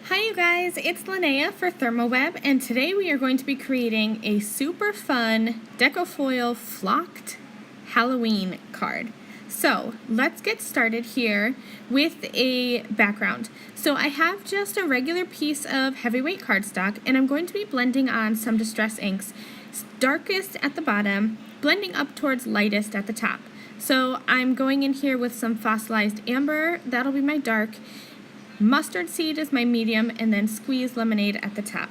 Hi you guys, it's Lynnea for ThermOWeb, and today we are going to be creating a super fun Deco foil flocked Halloween card. So let's get started here with a background. So I have just a regular piece of heavyweight cardstock, and I'm going to be blending on some distress inks, darkest at the bottom, blending up towards lightest at the top. So I'm going in here with some fossilized amber, that'll be my dark. Mustard seed is my medium, and then squeezed lemonade at the top.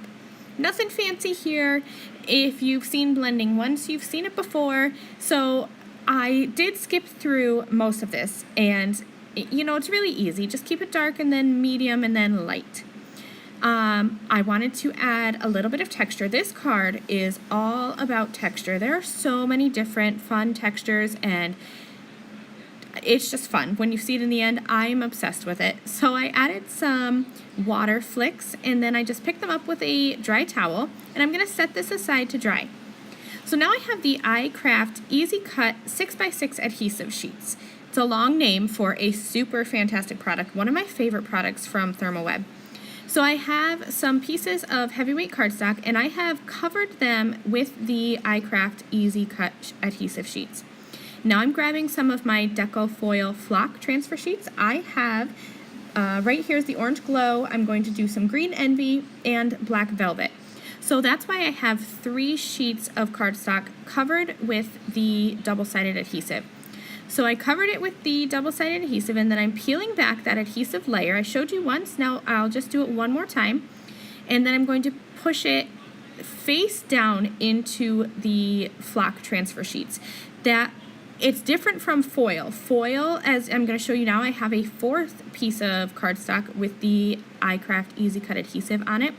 Nothing fancy here. If you've seen blending once, you've seen it before. So I did skip through most of this, and you know, it's really easy. Just keep it dark and then medium and then light. I wanted to add a little bit of texture. This card is all about texture. There are so many different fun textures, and it's just fun. When you see it in the end, I'm obsessed with it. So I added some water flicks, and then I just picked them up with a dry towel, and I'm going to set this aside to dry. So now I have the iCraft Easy Cut 6x6 adhesive sheets. It's a long name for a super fantastic product, one of my favorite products from ThermOWeb. So I have some pieces of heavyweight cardstock, and I have covered them with the iCraft Easy Cut adhesive sheets. Now I'm grabbing some of my Deco foil flock transfer sheets. I have, right here is the orange glow. I'm going to do some green envy and black velvet. So that's why I have 3 sheets of cardstock covered with the double-sided adhesive. So I covered it with the double-sided adhesive, and then I'm peeling back that adhesive layer. I showed you once, now I'll just do it one more time. And then I'm going to push it face down into the flock transfer sheets. It's different from foil. Foil, as I'm going to show you now, I have a 4th piece of cardstock with the iCraft Easy Cut adhesive on it.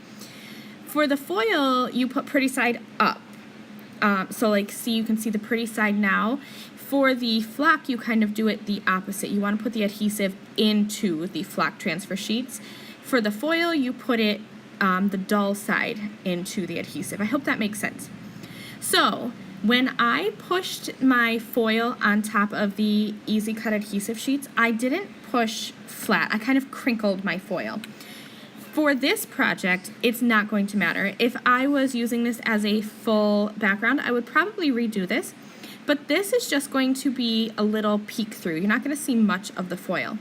For the foil, you put pretty side up. So like, see, you can see the pretty side now. For the flock, you kind of do it the opposite. You want to put the adhesive into the flock transfer sheets. For the foil, you put it the dull side into the adhesive. I hope that makes sense. So when I pushed my foil on top of the Easy Cut adhesive sheets, I didn't push flat. I kind of crinkled my foil. For this project, it's not going to matter. If I was using this as a full background, I would probably redo this, but this is just going to be a little peek through. You're not going to see much of the foil.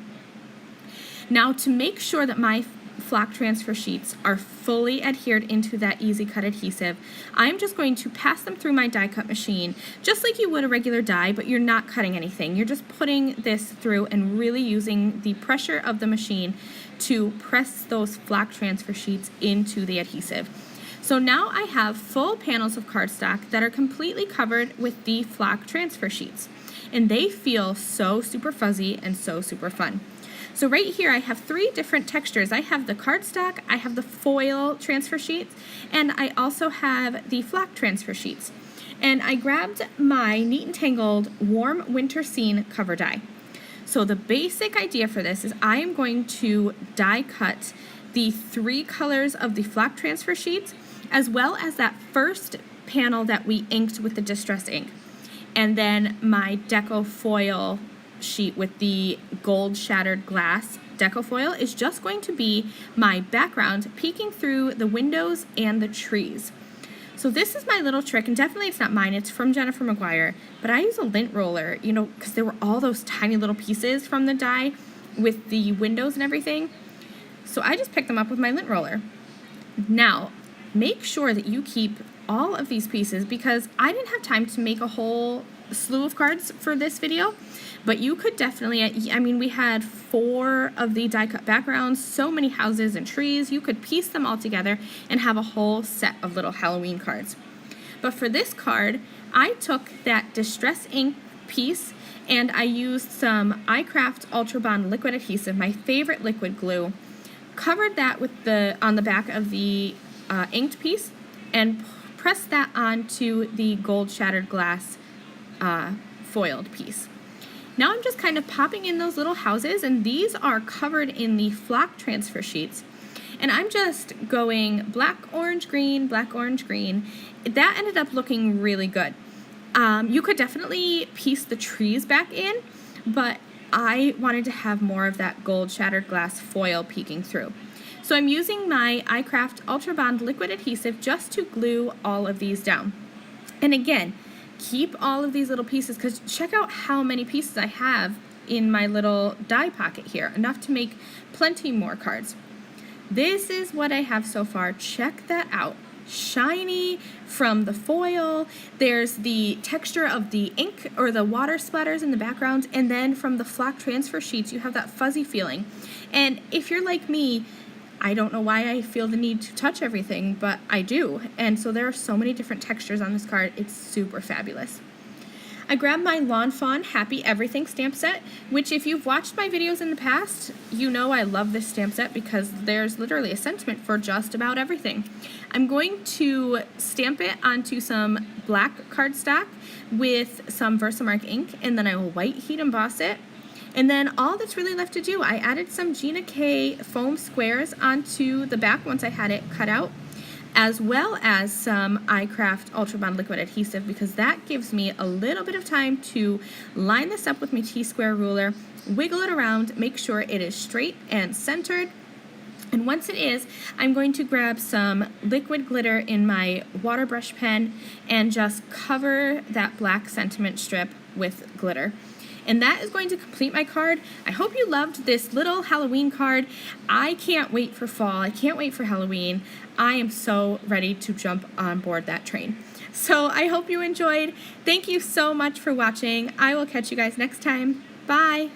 Now, to make sure that my flock transfer sheets are fully adhered into that Easy Cut adhesive, I'm just going to pass them through my die cut machine, just like you would a regular die, but you're not cutting anything. You're just putting this through and really using the pressure of the machine to press those flock transfer sheets into the adhesive. So now I have full panels of cardstock that are completely covered with the flock transfer sheets, and they feel so super fuzzy and so super fun. So right here I have 3 different textures. I have the cardstock, I have the foil transfer sheets, and I also have the flock transfer sheets. And I grabbed my Neat and Tangled Warm Winter Scene cover die. So the basic idea for this is I am going to die cut the 3 colors of the flock transfer sheets, as well as that first panel that we inked with the distress ink. And then my Deco foil sheet with the gold shattered glass Deco foil is just going to be my background peeking through the windows and the trees. So this is my little trick, and definitely it's not mine, it's from Jennifer McGuire, but I use a lint roller, you know, because there were all those tiny little pieces from the die with the windows and everything. So I just picked them up with my lint roller. Now, make sure that you keep all of these pieces, because I didn't have time to make a whole slew of cards for this video, but you could definitely, I mean, we had 4 of the die cut backgrounds, so many houses and trees, you could piece them all together and have a whole set of little Halloween cards. But for this card, I took that distress ink piece and I used some iCraft Ultra Bond liquid adhesive, my favorite liquid glue, covered that with on the back of the inked piece, and pressed that onto the gold shattered glass foiled piece. Now I'm just kind of popping in those little houses, and these are covered in the flock transfer sheets. And I'm just going black, orange, green, black, orange, green. That ended up looking really good. You could definitely piece the trees back in, but I wanted to have more of that gold shattered glass foil peeking through. So I'm using my iCraft Ultra Bond liquid adhesive just to glue all of these down. And again, keep all of these little pieces, because check out how many pieces I have in my little die pocket here, enough to make plenty more cards. This is what I have so far. Check that out. Shiny from the foil. There's the texture of the ink or the water splatters in the background, and then from the flock transfer sheets you have that fuzzy feeling. And if you're like me, I don't know why I feel the need to touch everything, but I do. And so there are so many different textures on this card. It's super fabulous. I grabbed my Lawn Fawn Happy Everything stamp set, which if you've watched my videos in the past, you know I love this stamp set because there's literally a sentiment for just about everything. I'm going to stamp it onto some black cardstock with some Versamark ink, and then I will white heat emboss it. And then all that's really left to do, I added some Gina K foam squares onto the back once I had it cut out, as well as some iCraft Ultra Bond liquid adhesive, because that gives me a little bit of time to line this up with my T-square ruler, wiggle it around, make sure it is straight and centered. And once it is, I'm going to grab some liquid glitter in my water brush pen and just cover that black sentiment strip with glitter. And that is going to complete my card. I hope you loved this little Halloween card. I can't wait for fall. I can't wait for Halloween. I am so ready to jump on board that train. So I hope you enjoyed. Thank you so much for watching. I will catch you guys next time. Bye.